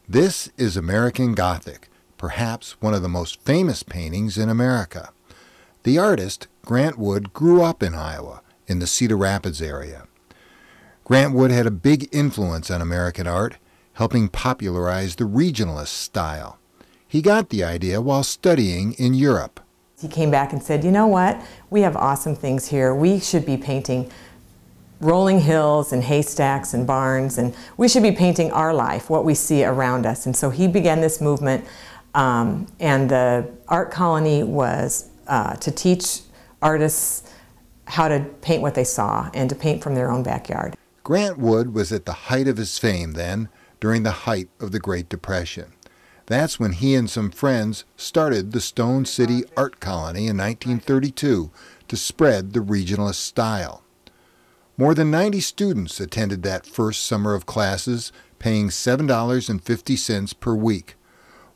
This is American Gothic, perhaps one of the most famous paintings in America. The artist, Grant Wood, grew up in Iowa, in the Cedar Rapids area. Grant Wood had a big influence on American art, helping popularize the regionalist style. He got the idea while studying in Europe. He came back and said, you know what, we have awesome things here. We should be painting rolling hills and haystacks and barns, and we should be painting our life, what we see around us. And so he began this movement, and the art colony was to teach artists how to paint what they saw and to paint from their own backyard. Grant Wood was at the height of his fame then, during the height of the Great Depression. That's when he and some friends started the Stone City Art Colony in 1932 to spread the regionalist style. More than 90 students attended that first summer of classes, paying $7.50 per week.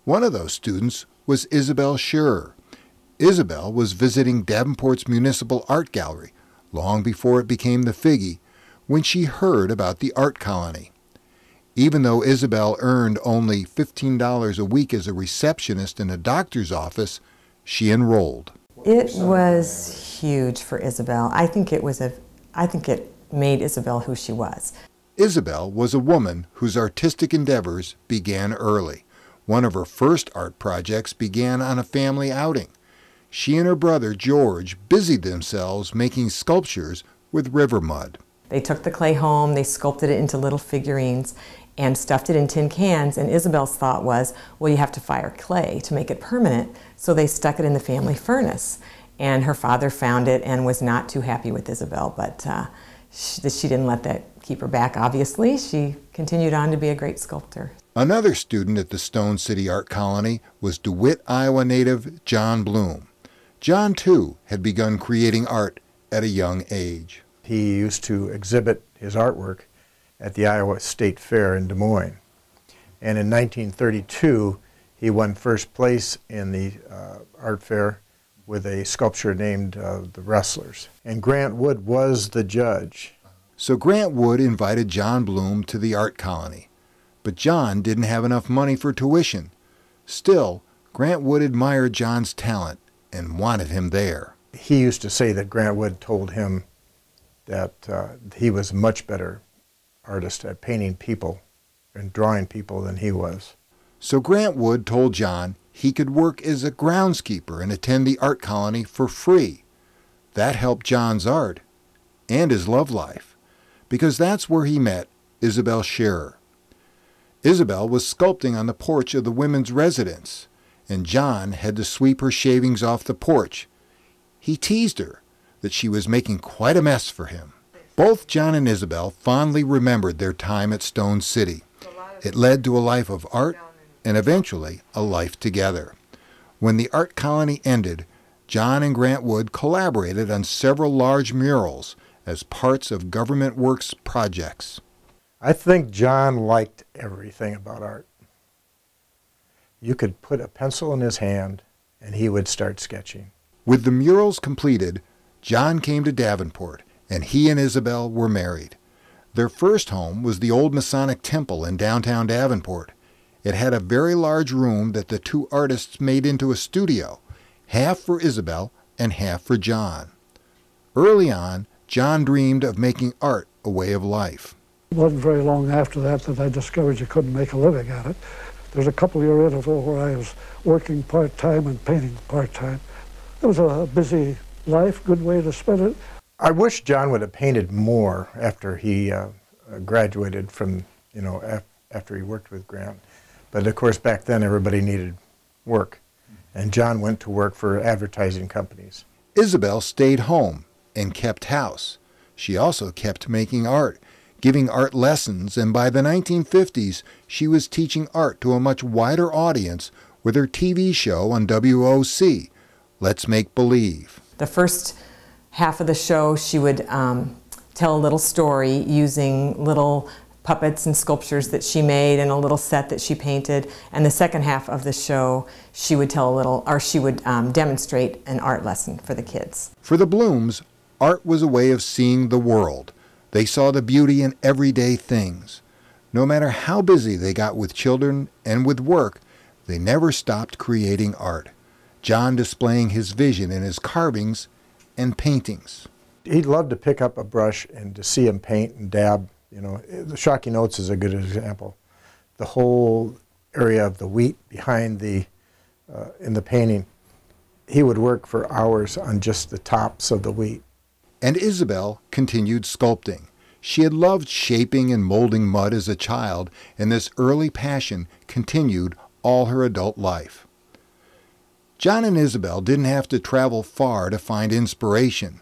One of those students was Isabel Scherer. Isabel was visiting Davenport's Municipal Art Gallery long before it became the Figge, when she heard about the art colony. Even though Isabel earned only $15 a week as a receptionist in a doctor's office, she enrolled. It was huge for Isabel. I think it made Isabel who she was. Isabel was a woman whose artistic endeavors began early. One of her first art projects began on a family outing. She and her brother George busied themselves making sculptures with river mud. They took the clay home, they sculpted it into little figurines and stuffed it in tin cans, and Isabel's thought was, well, you have to fire clay to make it permanent, so they stuck it in the family furnace. And her father found it and was not too happy with Isabel, but she didn't let that keep her back, obviously. She continued on to be a great sculptor. Another student at the Stone City Art Colony was DeWitt, Iowa native John Bloom. John, too, had begun creating art at a young age. He used to exhibit his artwork at the Iowa State Fair in Des Moines. And in 1932, he won first place in the art fair with a sculpture named The Wrestlers. And Grant Wood was the judge. So Grant Wood invited John Bloom to the art colony. But John didn't have enough money for tuition. Still, Grant Wood admired John's talent and wanted him there. He used to say that Grant Wood told him that he was a much better artist at painting people and drawing people than he was. So Grant Wood told John he could work as a groundskeeper and attend the art colony for free. That helped John's art and his love life, because that's where he met Isabel Scherer. Isabel was sculpting on the porch of the women's residence, and John had to sweep her shavings off the porch. He teased her that she was making quite a mess for him. Both John and Isabel fondly remembered their time at Stone City. It led to a life of art and eventually a life together. When the art colony ended, John and Grant Wood collaborated on several large murals as parts of government works projects. I think John liked everything about art. You could put a pencil in his hand and he would start sketching. With the murals completed, John came to Davenport, and he and Isabel were married. Their first home was the old Masonic Temple in downtown Davenport. It had a very large room that the two artists made into a studio, half for Isabel and half for John. Early on, John dreamed of making art a way of life. It wasn't very long after that I discovered you couldn't make a living at it. There's a couple-year interval where I was working part-time and painting part-time. It was a busy life, good way to spend it. I wish John would have painted more after he graduated from, after he worked with Grant. But of course, back then everybody needed work, and John went to work for advertising companies. Isabel stayed home and kept house. She also kept making art, giving art lessons, and by the 1950s, she was teaching art to a much wider audience with her TV show on WOC, Let's Make Believe. The first half of the show, she would tell a little story using little puppets and sculptures that she made and a little set that she painted. And the second half of the show, she would demonstrate an art lesson for the kids. For the Blooms, art was a way of seeing the world. They saw the beauty in everyday things. No matter how busy they got with children and with work, they never stopped creating art, John displaying his vision in his carvings and paintings. He'd love to pick up a brush and to see him paint and dab. You know, the Shocking Oats is a good example. The whole area of the wheat behind the, in the painting, he would work for hours on just the tops of the wheat. And Isabel continued sculpting. She had loved shaping and molding mud as a child, and this early passion continued all her adult life. John and Isabel didn't have to travel far to find inspiration.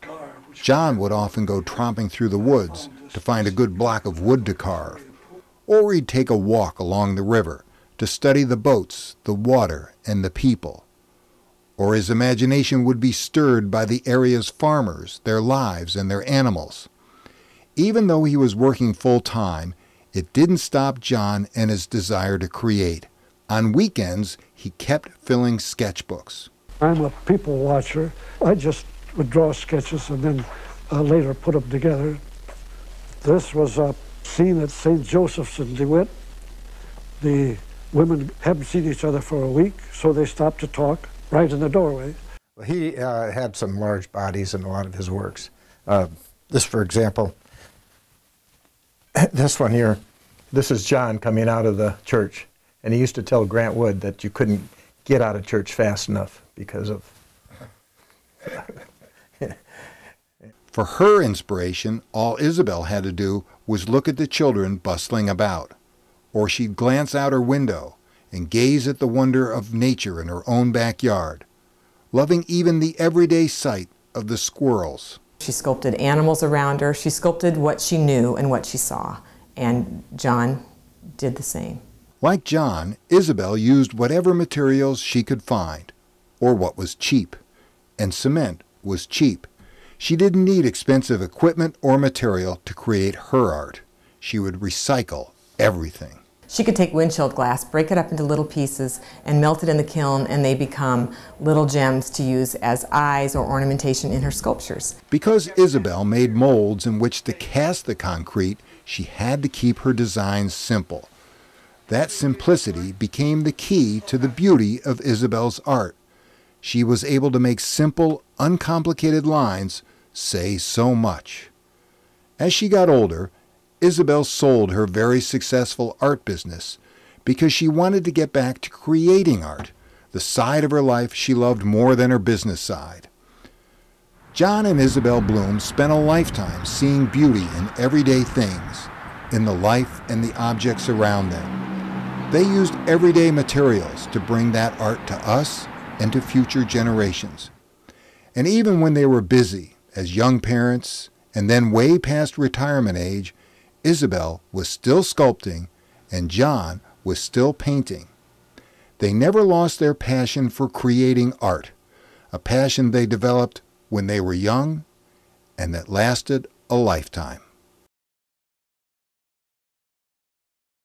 John would often go tromping through the woods to find a good block of wood to carve, or he'd take a walk along the river to study the boats, the water, and the people. Or his imagination would be stirred by the area's farmers, their lives, and their animals. Even though he was working full-time, it didn't stop John and his desire to create. On weekends, he kept filling sketchbooks. I'm a people watcher. I just would draw sketches and then later put them together. This was a scene at St. Joseph's in DeWitt. The women hadn't seen each other for a week, so they stopped to talk right in the doorway. Well, he had some large bodies in a lot of his works. This, for example, this one here, this is John coming out of the church. And he used to tell Grant Wood that you couldn't get out of church fast enough because of... For her inspiration, all Isabel had to do was look at the children bustling about. Or she'd glance out her window and gaze at the wonder of nature in her own backyard, loving even the everyday sight of the squirrels. She sculpted animals around her. She sculpted what she knew and what she saw. And John did the same. Like John, Isabel used whatever materials she could find, or what was cheap. And cement was cheap. She didn't need expensive equipment or material to create her art. She would recycle everything. She could take windshield glass, break it up into little pieces, and melt it in the kiln, and they become little gems to use as eyes or ornamentation in her sculptures. Because Isabel made molds in which to cast the concrete, she had to keep her designs simple. That simplicity became the key to the beauty of Isabel's art. She was able to make simple, uncomplicated lines say so much. As she got older, Isabel sold her very successful art business because she wanted to get back to creating art, the side of her life she loved more than her business side. John and Isabel Bloom spent a lifetime seeing beauty in everyday things, in the life and the objects around them. They used everyday materials to bring that art to us and to future generations. And even when they were busy as young parents and then way past retirement age, Isabel was still sculpting and John was still painting. They never lost their passion for creating art, a passion they developed when they were young and that lasted a lifetime.